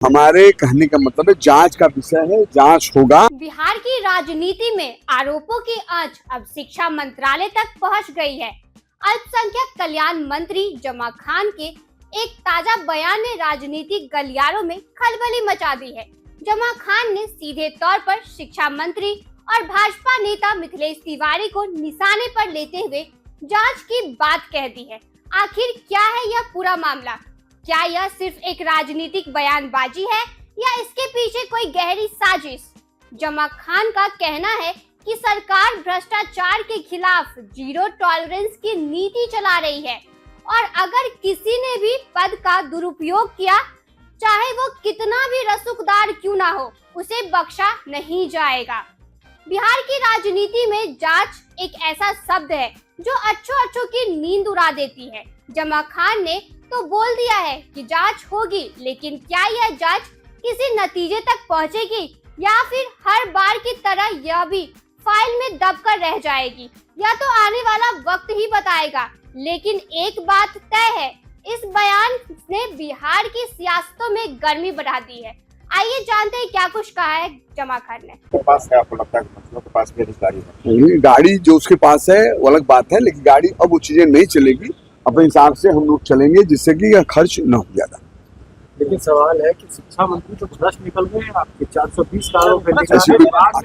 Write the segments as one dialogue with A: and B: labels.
A: हमारे कहने का मतलब है जांच का विषय है, जांच होगा।
B: बिहार की राजनीति में आरोपों की आंच अब शिक्षा मंत्रालय तक पहुंच गई है। अल्पसंख्यक कल्याण मंत्री जमा खान के एक ताजा बयान ने राजनीतिक गलियारों में खलबली मचा दी है। जमा खान ने सीधे तौर पर शिक्षा मंत्री और भाजपा नेता मिथिलेश तिवारी को निशाने पर लेते हुए जांच की बात कह दी है। आखिर क्या है यह पूरा मामला? क्या यह सिर्फ एक राजनीतिक बयानबाजी है या इसके पीछे कोई गहरी साजिश? जमा खान का कहना है कि सरकार भ्रष्टाचार के खिलाफ जीरो टॉलरेंस की नीति चला रही है और अगर किसी ने भी पद का दुरुपयोग किया, चाहे वो कितना भी रसूखदार क्यों ना हो, उसे बख्शा नहीं जाएगा। बिहार की राजनीति में जांच एक ऐसा शब्द है जो अच्छों की नींद उड़ा देती है। जमा खान ने तो बोल दिया है कि जांच होगी, लेकिन क्या यह जांच किसी नतीजे तक पहुंचेगी या फिर हर बार की तरह यह भी फाइल में दबकर रह जाएगी? यह तो आने वाला वक्त ही बताएगा। लेकिन एक बात तय है, इस बयान ने बिहार की सियासतों में गर्मी बढ़ा दी है। आइए जानते हैं क्या कुछ कहा है जमा खान ने।
C: के पास है, आपको लगता है कि के पास गाड़ी है?
A: गाड़ी जो उसके पास है वो अलग बात है, लेकिन गाड़ी अब वो चीजें नहीं चलेगी। अपने हिसाब से हम लोग चलेंगे जिससे कि यह खर्च न हो ज्यादा।
C: लेकिन सवाल है कि शिक्षा मंत्री तो भ्रष्ट निकल गए हैं आपके। 420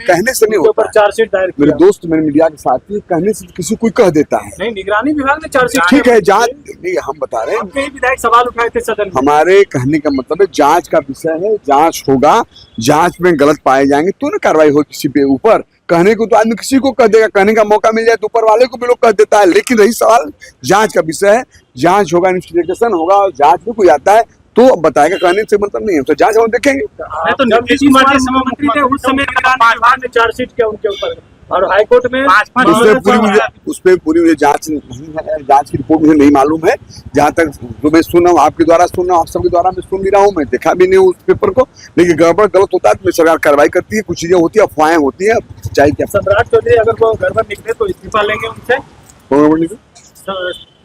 A: कहने से नहीं होता।
C: चार्जशीट दायर
A: मेरे दोस्त मेरे मीडिया के साथी कहने से किसी कोई कह देता है।
C: नहीं, निगरानी विभाग ने चार्जशीट।
A: ठीक है, जांच नहीं, हम बता रहे हैं।
C: विधायक सवाल उठाए थे सदन में।
A: हमारे कहने का मतलब है जांच का विषय है, जांच होगा। जांच में गलत पाए जाएंगे तो ना कार्रवाई हो किसी पे ऊपर। कहने को तो आदमी किसी को कह देगा, कहने का मौका मिल जाए तो ऊपर वाले को भी लोग कह देता है। लेकिन रही सवाल जांच का विषय है, जांच होगा, इन्वेस्टिगेशन होगा। जांच में कोई आता है तो बताएगा, कहने से मतलब नहीं है। तो जांच हम देखेंगे।
C: तो नीतीश कुमार के मंत्री थे उस समय ने चार्जशीट किया उनके ऊपर और हाईकोर्ट में
A: उस पर पूरी मुझे जांच नहीं है। जांच की रिपोर्ट मुझे नहीं मालूम है। जहाँ तक जो मैं सुना हूँ, आपके द्वारा सुना, आप सबके द्वारा मैं सुन भी रहा हूँ। मैं देखा भी नहीं उस पेपर को, लेकिन गड़बड़ गलत होता है तो सरकार कार्रवाई करती है। कुछ चीजें होती है, अफवाहें होती है। चाहे क्या
C: सम्राट चौधरी अगर वो गड़बड़ निकले तो इस्तीफा लेंगे उनसे?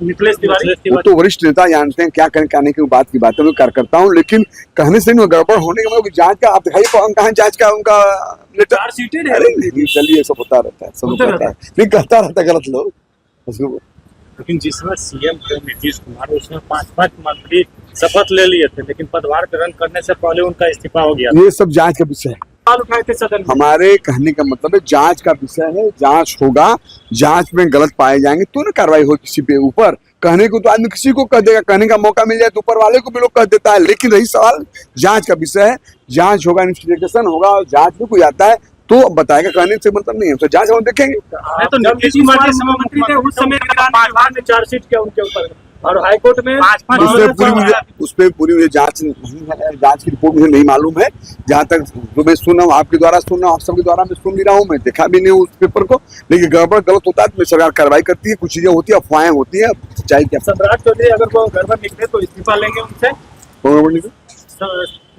C: मिथिलेश तिवारी
A: तो वरिष्ठ नेता जानते हैं क्या कहने की बात की बात मैं कर करता हूँ। लेकिन कहने से नहीं, गड़बड़ होने का मतलब जांच का आप दिखाई कहाँ जांच का उनका
C: चार्जशीट है।
A: चलिए सब होता रहता है, सब होता रहता है। नहीं कहता रहता गलत लोग।
C: लेकिन जिसमें सीएम थे नीतीश कुमार, उसने 5 मंत्री शपथ ले लिए थे, लेकिन पदभार ग्रहण करने से पहले उनका इस्तीफा हो गया।
A: ये सब जांच का विषय है।
C: उठाए थे सदन में।
A: हमारे कहने का मतलब है जांच का विषय है, जांच होगा। जांच में गलत पाए जाएंगे तो ना कार्रवाई हो किसी पे ऊपर। कहने को तो आदमी किसी को कह देगा, कहने का मौका मिल जाए तो ऊपर वाले को भी लोग कह देता है। लेकिन रही सवाल जांच का विषय है, जांच होगा, इन्वेस्टिगेशन होगा। जांच में कोई आता है तो बताएगा, कहने से मतलब नहीं है। तो जांच हम देखेंगे।
C: तो नीतीश कुमार के मंत्री थे उस समय ने चार्जशीट किया उनके ऊपर और हाईकोर्ट में
A: उस पर पूरी मुझे जांच नहीं है। जांच की रिपोर्ट मुझे नहीं मालूम है। जहाँ तक जो मैं सुना हूँ, आपके द्वारा सुना, आप सबके द्वारा मैं सुन भी रहा हूँ। मैं देखा भी नहीं उस पेपर को, लेकिन गड़बड़ गलत होता है तो सरकार कार्रवाई करती है। कुछ चीजें होती है, अफवाहें होती है। चाहे क्या
C: सम्राट चौधरी अगर वो गड़बड़ निकले तो इस्तीफा लेंगे उनसे?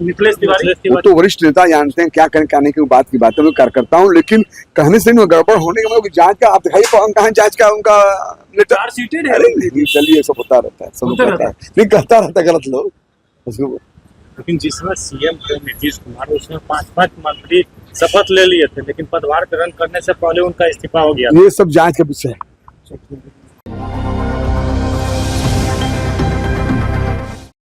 C: मिथिलेश तिवारी
A: तो वरिष्ठ नेता जानते हैं क्या कहने की बात की बात मैं कर करता हूँ। लेकिन कहने से नहीं, गड़बड़ होने का मतलब जांच का आप दिखाई कहाँ जांच का उनका
C: चार्जशीट है।
A: चलिए सब होता रहता है, सब होता रहता है। नहीं कहता रहता गलत लोग।
C: लेकिन जिसमें सीएम थे नीतीश कुमार, उसने 5 मंत्री शपथ ले लिए थे, लेकिन पदभार ग्रहण करने से पहले उनका इस्तीफा हो गया।
A: ये सब जांच का विषय है।